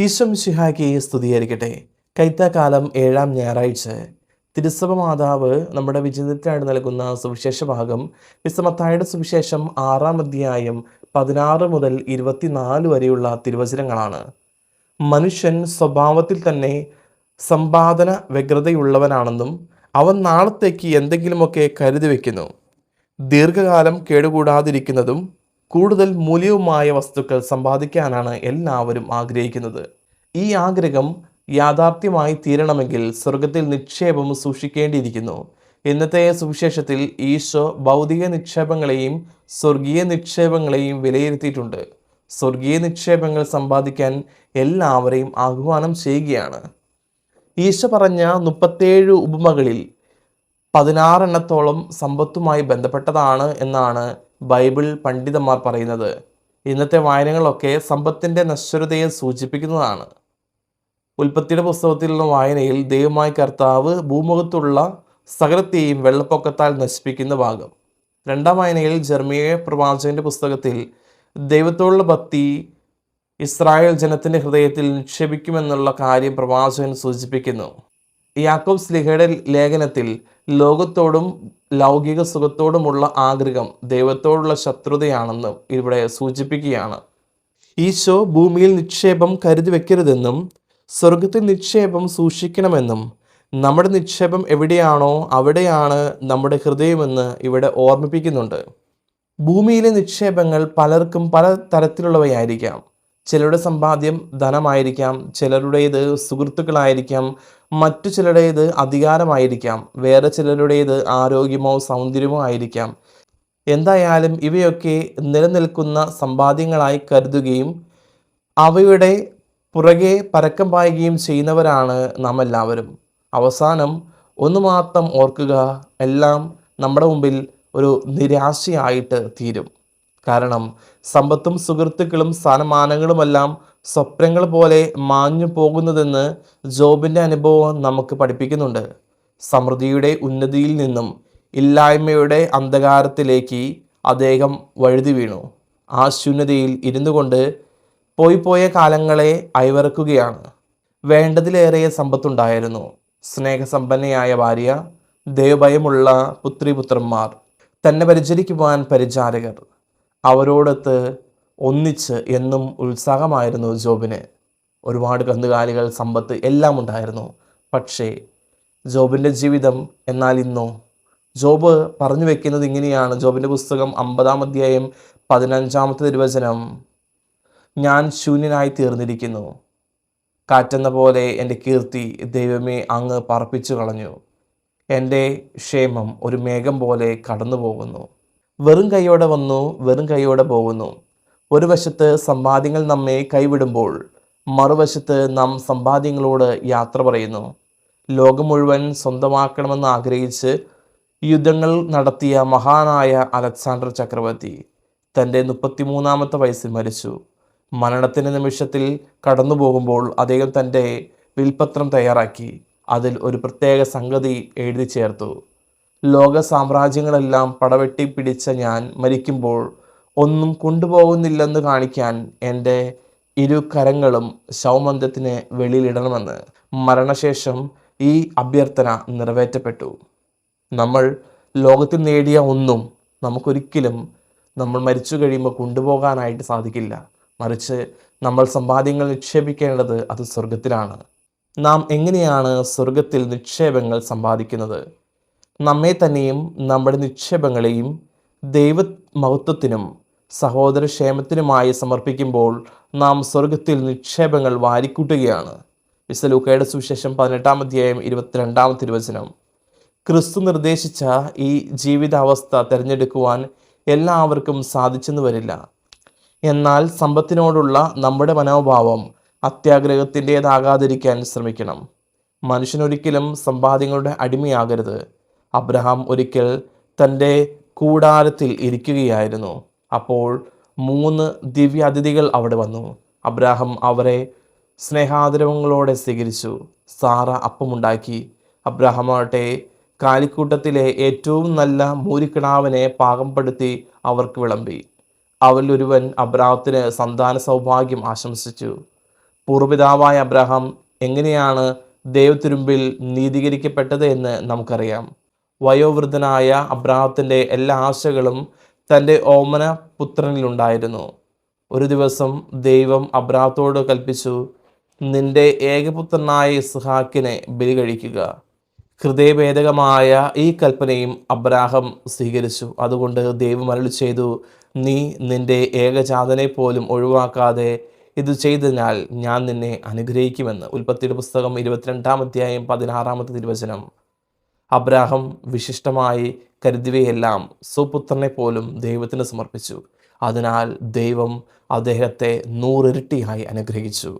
ഈശോ മിശിഹായ്ക്ക് സ്തുതിയായിരിക്കട്ടെ. കൈത്താക്കാലം 7-ാം ഞായറാഴ്ച തിരുസഭ മാതാവ് നമ്മുടെ വിചിന്തനത്തിനായിട്ട് നൽകുന്ന സുവിശേഷ ഭാഗം വിശുദ്ധ മത്തായിയുടെ സുവിശേഷം 6-ാം അധ്യായം 16 മുതൽ 24 വരെയുള്ള തിരുവചനങ്ങളാണ്. മനുഷ്യൻ സ്വഭാവത്തിൽ തന്നെ സമ്പാദന വ്യഗ്രതയുള്ളവനാണെന്നും അവൻ നാളത്തേക്ക് എന്തെങ്കിലുമൊക്കെ കരുതി വയ്ക്കുന്നു. ദീർഘകാലം കേടുകൂടാതിരിക്കുന്നതും കൂടുതൽ മൂല്യവുമായ വസ്തുക്കൾ സമ്പാദിക്കാനാണ് എല്ലാവരും ആഗ്രഹിക്കുന്നത്. ഈ ആഗ്രഹം യാഥാർത്ഥ്യമായി തീരണമെങ്കിൽ സ്വർഗത്തിൽ നിക്ഷേപം സൂക്ഷിക്കേണ്ടിയിരിക്കുന്നു. ഇന്നത്തെ സുവിശേഷത്തിൽ ഈശോ ഭൗതിക നിക്ഷേപങ്ങളെയും സ്വർഗീയ നിക്ഷേപങ്ങളെയും വിലയിരുത്തിയിട്ടുണ്ട്. സ്വർഗീയ നിക്ഷേപങ്ങൾ സമ്പാദിക്കാൻ എല്ലാവരെയും ആഹ്വാനം ചെയ്യുകയാണ്. ഈശോ പറഞ്ഞ 37 ഉപമകളിൽ 16 എണ്ണത്തോളം സമ്പത്തുമായി ബന്ധപ്പെട്ടതാണ് എന്നാണ് ബൈബിൾ പണ്ഡിതന്മാർ പറയുന്നത്. ഇന്നത്തെ വായനകളൊക്കെ സമ്പത്തിൻ്റെ നശ്വരതയെ സൂചിപ്പിക്കുന്നതാണ്. ഉൽപ്പത്തിയുടെ പുസ്തകത്തിലുള്ള വായനയിൽ ദൈവമായ കർത്താവ് ഭൂമുഖത്തുള്ള സകലത്തെയും വെള്ളപ്പൊക്കത്താൽ നശിപ്പിക്കുന്ന ഭാഗം. 2-ാം വായനയിൽ ജെറമ്യാ പ്രവാചകന്റെ പുസ്തകത്തിൽ ദൈവത്തോടുള്ള ഭക്തി ഇസ്രായേൽ ജനത്തിൻ്റെ ഹൃദയത്തിൽ നിക്ഷേപിക്കുമെന്നുള്ള കാര്യം പ്രവാചകൻ സൂചിപ്പിക്കുന്നു. യാക്കോബ് ശ്ലീഹയുടെ ലേഖനത്തിൽ ലോകത്തോടും ലൗകിക സുഖത്തോടുമുള്ള ആഗ്രഹം ദൈവത്തോടുള്ള ശത്രുതയാണെന്നും ഇവിടെ സൂചിപ്പിക്കുകയാണ്. ഈശോ ഭൂമിയിൽ നിക്ഷേപം കരുതി വെക്കരുതെന്നും സ്വർഗത്തിൽ നിക്ഷേപം സൂക്ഷിക്കണമെന്നും നമ്മുടെ നിക്ഷേപം എവിടെയാണോ അവിടെയാണ് നമ്മുടെ ഹൃദയമെന്ന് ഇവിടെ ഓർമ്മിപ്പിക്കുന്നുണ്ട്. ഭൂമിയിലെ നിക്ഷേപങ്ങൾ പലർക്കും പല തരത്തിലുള്ളവയായിരിക്കാം. ചിലരുടെ സമ്പാദ്യം ധനമായിരിക്കാം, ചിലരുടേത് സുഹൃത്തുക്കളായിരിക്കാം, മറ്റു ചിലരുടേത് അധികാരമായിരിക്കാം, വേറെ ചിലരുടേത് ആരോഗ്യമോ സൗന്ദര്യമോ ആയിരിക്കാം. എന്തായാലും ഇവയൊക്കെ നിലനിൽക്കുന്ന സമ്പാദ്യങ്ങളായി കരുതുകയും അവയുടെ പുറകെ പരക്കം പായുകയും ചെയ്യുന്നവരാണ് നാം എല്ലാവരും. അവസാനം ഒന്ന് മാത്രം ഓർക്കുക, എല്ലാം നമ്മുടെ മുമ്പിൽ ഒരു നിരാശയായിട്ട് തീരും. കാരണം സമ്പത്തും സുഹൃത്തുക്കളും സ്ഥാനമാനങ്ങളുമെല്ലാം സ്വപ്നങ്ങൾ പോലെ മാഞ്ഞു പോകുന്നതെന്ന് ജോബിൻ്റെ അനുഭവം നമുക്ക് പഠിപ്പിക്കുന്നുണ്ട്. സമൃദ്ധിയുടെ ഉന്നതിയിൽ നിന്നും ഇല്ലായ്മയുടെ അന്ധകാരത്തിലേക്ക് അദ്ദേഹം വഴുതി വീണു. ആ ശൂന്യതയിൽ ഇരുന്നു കൊണ്ട് പോയ കാലങ്ങളെ അയവിറക്കുകയാണ്. വേണ്ടതിലേറെ സമ്പത്തുണ്ടായിരുന്നു. സ്നേഹസമ്പന്നയായ ഭാര്യ, ദൈവഭയമുള്ള പുത്രിപുത്രന്മാർ, തന്നെ പരിചരിക്കുവാൻ പരിചാരകർ, അവരോടൊത്ത് ഒന്നിച്ച് എന്നും ഉത്സാഹമായിരുന്നു ജോബിന്. ഒരുപാട് കന്നുകാലികൾ, സമ്പത്ത് എല്ലാം ഉണ്ടായിരുന്നു. പക്ഷേ ജോബിൻ്റെ ജീവിതം എന്നാൽ ഇന്നോ? ജോബ് പറഞ്ഞു വെക്കുന്നത് ഇങ്ങനെയാണ്. ജോബിൻ്റെ പുസ്തകം 50-ാം അധ്യായം 15-ാമത്തെ തിരുവചനം: ഞാൻ ശൂന്യനായി തീർന്നിരിക്കുന്നു. കാറ്റെന്ന പോലെ എൻ്റെ കീർത്തി ദൈവമേ അങ്ങ് പറപ്പിച്ചു കളഞ്ഞു. എൻ്റെ ക്ഷേമം ഒരു മേഘം പോലെ കടന്നു പോകുന്നു. വെറും കൈയോടെ വന്നു, വെറും കൈയോടെ പോകുന്നു. ഒരു വശത്ത് സമ്പാദ്യങ്ങൾ നമ്മെ കൈവിടുമ്പോൾ മറുവശത്ത് നാം സമ്പാദ്യങ്ങളോട് യാത്ര പറയുന്നു. ലോകം മുഴുവൻ സ്വന്തമാക്കണമെന്ന് ആഗ്രഹിച്ച് യുദ്ധങ്ങൾ നടത്തിയ മഹാനായ അലക്സാണ്ടർ ചക്രവർത്തി തൻ്റെ 33-ാമത്തെ വയസ്സിൽ മരിച്ചു. മരണത്തിൻ്റെ നിമിഷത്തിൽ കടന്നു പോകുമ്പോൾ അദ്ദേഹം തൻ്റെ വിൽപത്രം തയ്യാറാക്കി. അതിൽ ഒരു പ്രത്യേക സംഗതി എഴുതി ചേർത്തു: ലോക സാമ്രാജ്യങ്ങളെല്ലാം പടവെട്ടി പിടിച്ച ഞാൻ മരിക്കുമ്പോൾ ഒന്നും കൊണ്ടുപോകുന്നില്ലെന്ന് കാണിക്കാൻ എൻ്റെ 2 കരങ്ങളും ശവമന്ദിരത്തിന് വെളിയിലിടണമെന്ന്. മരണശേഷം ഈ അഭ്യർത്ഥന നിറവേറ്റപ്പെട്ടു. നമ്മൾ ലോകത്തിൽ നേടിയ ഒന്നും നമുക്കൊരിക്കലും നമ്മൾ മരിച്ചു കഴിയുമ്പോൾ കൊണ്ടുപോകാനായിട്ട് സാധിക്കില്ല. മറിച്ച് നമ്മൾ സമ്പാദ്യങ്ങൾ നിക്ഷേപിക്കേണ്ടത് അത് സ്വർഗത്തിലാണ്. നാം എങ്ങനെയാണ് സ്വർഗത്തിൽ നിക്ഷേപങ്ങൾ സമ്പാദിക്കുന്നത്? നമ്മെ തന്നെയും നമ്മുടെ നിക്ഷേപങ്ങളെയും ദൈവ മഹത്വത്തിനും സഹോദരക്ഷേമത്തിനുമായി സമർപ്പിക്കുമ്പോൾ നാം സ്വർഗത്തിൽ നിക്ഷേപങ്ങൾ വാരിക്കൂട്ടുകയാണ്. വിശുദ്ധ ലൂക്കയുടെ സുവിശേഷം 18-ാം അധ്യായം 22-ാം തിരുവചനം: ക്രിസ്തു നിർദ്ദേശിച്ച ഈ ജീവിതാവസ്ഥ തിരഞ്ഞെടുക്കുവാൻ എല്ലാവർക്കും സാധിച്ചെന്ന് വരില്ല. എന്നാൽ സമ്പത്തിനോടുള്ള നമ്മുടെ മനോഭാവം അത്യാഗ്രഹത്തിൻ്റേതാകാതിരിക്കാൻ ശ്രമിക്കണം. മനുഷ്യനൊരിക്കലും സമ്പാദ്യങ്ങളുടെ അടിമയാകരുത്. അബ്രഹാം ഒരിക്കൽ തൻ്റെ കൂടാരത്തിൽ ഇരിക്കുകയായിരുന്നു. അപ്പോൾ 3 ദിവ്യ അതിഥികൾ അവിടെ വന്നു. അബ്രഹാം അവരെ സ്നേഹാദരവങ്ങളോടെ സ്വീകരിച്ചു. സാറ അപ്പമുണ്ടാക്കി. അബ്രഹാമാവട്ടെ കാലിക്കൂട്ടത്തിലെ ഏറ്റവും നല്ല മൂരിക്കിടാവിനെ പാകപ്പെടുത്തി അവർക്ക് വിളമ്പി. അവരിലൊരുവൻ അബ്രാഹത്തിന് സന്താന സൗഭാഗ്യം ആശംസിച്ചു. പൂർവ്വപിതാവായ അബ്രഹാം എങ്ങനെയാണ് ദൈവത്തിനുമ്പിൽ നീതീകരിക്കപ്പെട്ടത് എന്ന് നമുക്കറിയാം. വയോവൃദ്ധനായ അബ്രഹാത്തിൻ്റെ എല്ലാ ആശകളും തൻ്റെ ഓമന പുത്രനിലുണ്ടായിരുന്നു. ഒരു ദിവസം ദൈവം അബ്രഹാത്തോട് കൽപ്പിച്ചു, നിന്റെ ഏകപുത്രനായ ഇസ്ഹാക്കിനെ ബലി കഴിക്കുക. ഹൃദയഭേദകമായ ഈ കൽപ്പനയും അബ്രാഹം സ്വീകരിച്ചു. അതുകൊണ്ട് ദൈവം അരുളി ചെയ്തു, നീ നിന്റെ ഏകജാതനെ പോലും ഒഴിവാക്കാതെ ഇത് ചെയ്തതിനാൽ ഞാൻ നിന്നെ അനുഗ്രഹിക്കുമെന്ന്. ഉൽപ്പത്തിയുടെ പുസ്തകം 22-ാം അധ്യായം 16-ാമത്തെ തിരുവചനം. അബ്രാഹം വിശിഷ്ടമായി കരുതിയവയെല്ലാം സുപുത്രനെ പോലും ദൈവത്തിന് സമർപ്പിച്ചു. അതിനാൽ ദൈവം അദ്ദേഹത്തെ 100 ഇരട്ടിയായി അനുഗ്രഹിച്ചു.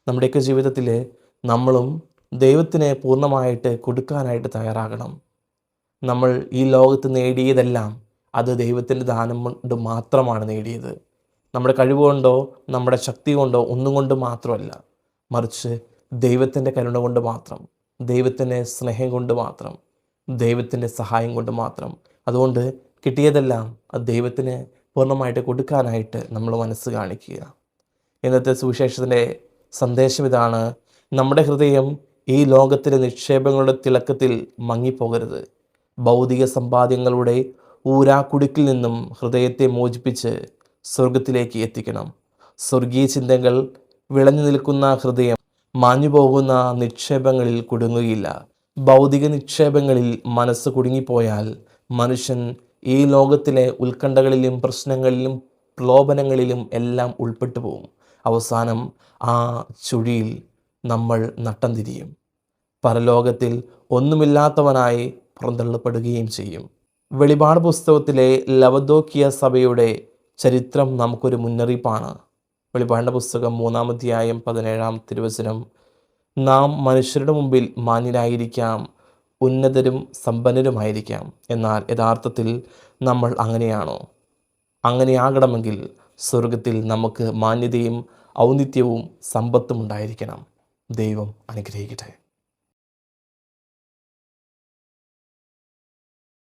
നമ്മുടെയൊക്കെ ജീവിതത്തിൽ നമ്മളും ദൈവത്തിന് പൂർണ്ണമായിട്ട് കൊടുക്കാനായിട്ട് തയ്യാറാകണം. നമ്മൾ ഈ ലോകത്ത് നേടിയതെല്ലാം അത് ദൈവത്തിൻ്റെ ദാനം കൊണ്ട് മാത്രമാണ് നേടിയത്. നമ്മുടെ കഴിവുകൊണ്ടോ നമ്മുടെ ശക്തി കൊണ്ടോ ഒന്നും കൊണ്ട് മാത്രമല്ല, മറിച്ച് ദൈവത്തിൻ്റെ കരുണ കൊണ്ട് മാത്രം, ദൈവത്തിൻ്റെ സ്നേഹം കൊണ്ട് മാത്രം, ദൈവത്തിൻ്റെ സഹായം കൊണ്ട് മാത്രം. അതുകൊണ്ട് കിട്ടിയതെല്ലാം അത് ദൈവത്തിന് പൂർണ്ണമായിട്ട് കൊടുക്കാനായിട്ട് നമ്മൾ മനസ്സ് കാണിക്കുക. ഇന്നത്തെ സുവിശേഷത്തിൻ്റെ സന്ദേശം ഇതാണ്: നമ്മുടെ ഹൃദയം ഈ ലോകത്തിലെ നിക്ഷേപങ്ങളുടെ തിളക്കത്തിൽ മങ്ങിപ്പോകരുത്. ഭൗതിക സമ്പാദ്യങ്ങളുടെ ഊരാക്കുടുക്കിൽ നിന്നും ഹൃദയത്തെ മോചിപ്പിച്ച് സ്വർഗത്തിലേക്ക് എത്തിക്കണം. സ്വർഗീയ ചിന്തകൾ വിളഞ്ഞു നിൽക്കുന്ന ഹൃദയം മാഞ്ഞുപോകുന്ന നിക്ഷേപങ്ങളിൽ കുടുങ്ങുകയില്ല. ഭൗതിക നിക്ഷേപങ്ങളിൽ മനസ്സ് കുടുങ്ങിപ്പോയാൽ മനുഷ്യൻ ഈ ലോകത്തിലെ ഉത്കണ്ഠകളിലും പ്രശ്നങ്ങളിലും പ്രലോഭനങ്ങളിലും എല്ലാം ഉൾപ്പെട്ടു പോകും. അവസാനം ആ ചുഴിയിൽ നമ്മൾ നട്ടം തിരിയും. പരലോകത്തിൽ ഒന്നുമില്ലാത്തവനായി പുറന്തള്ളപ്പെടുകയും ചെയ്യും. വെളിപാട് പുസ്തകത്തിലെ ലവദോക്കിയ സഭയുടെ ചരിത്രം നമുക്കൊരു മുന്നറിയിപ്പാണ്. വെളിപാടിൻ്റെ പുസ്തകം 3-ാം അധ്യായം 17-ാം തിരുവചനം. നാം മനുഷ്യരുടെ മുമ്പിൽ മാന്യരായിരിക്കാം, ഉന്നതരും സമ്പന്നരുമായിരിക്കാം. എന്നാൽ യഥാർത്ഥത്തിൽ നമ്മൾ അങ്ങനെയാണോ? അങ്ങനെയാകണമെങ്കിൽ സ്വർഗത്തിൽ നമുക്ക് മാന്യതയും ഔന്നിത്യവും സമ്പത്തും ഉണ്ടായിരിക്കണം. ദൈവം അനുഗ്രഹിക്കട്ടെ.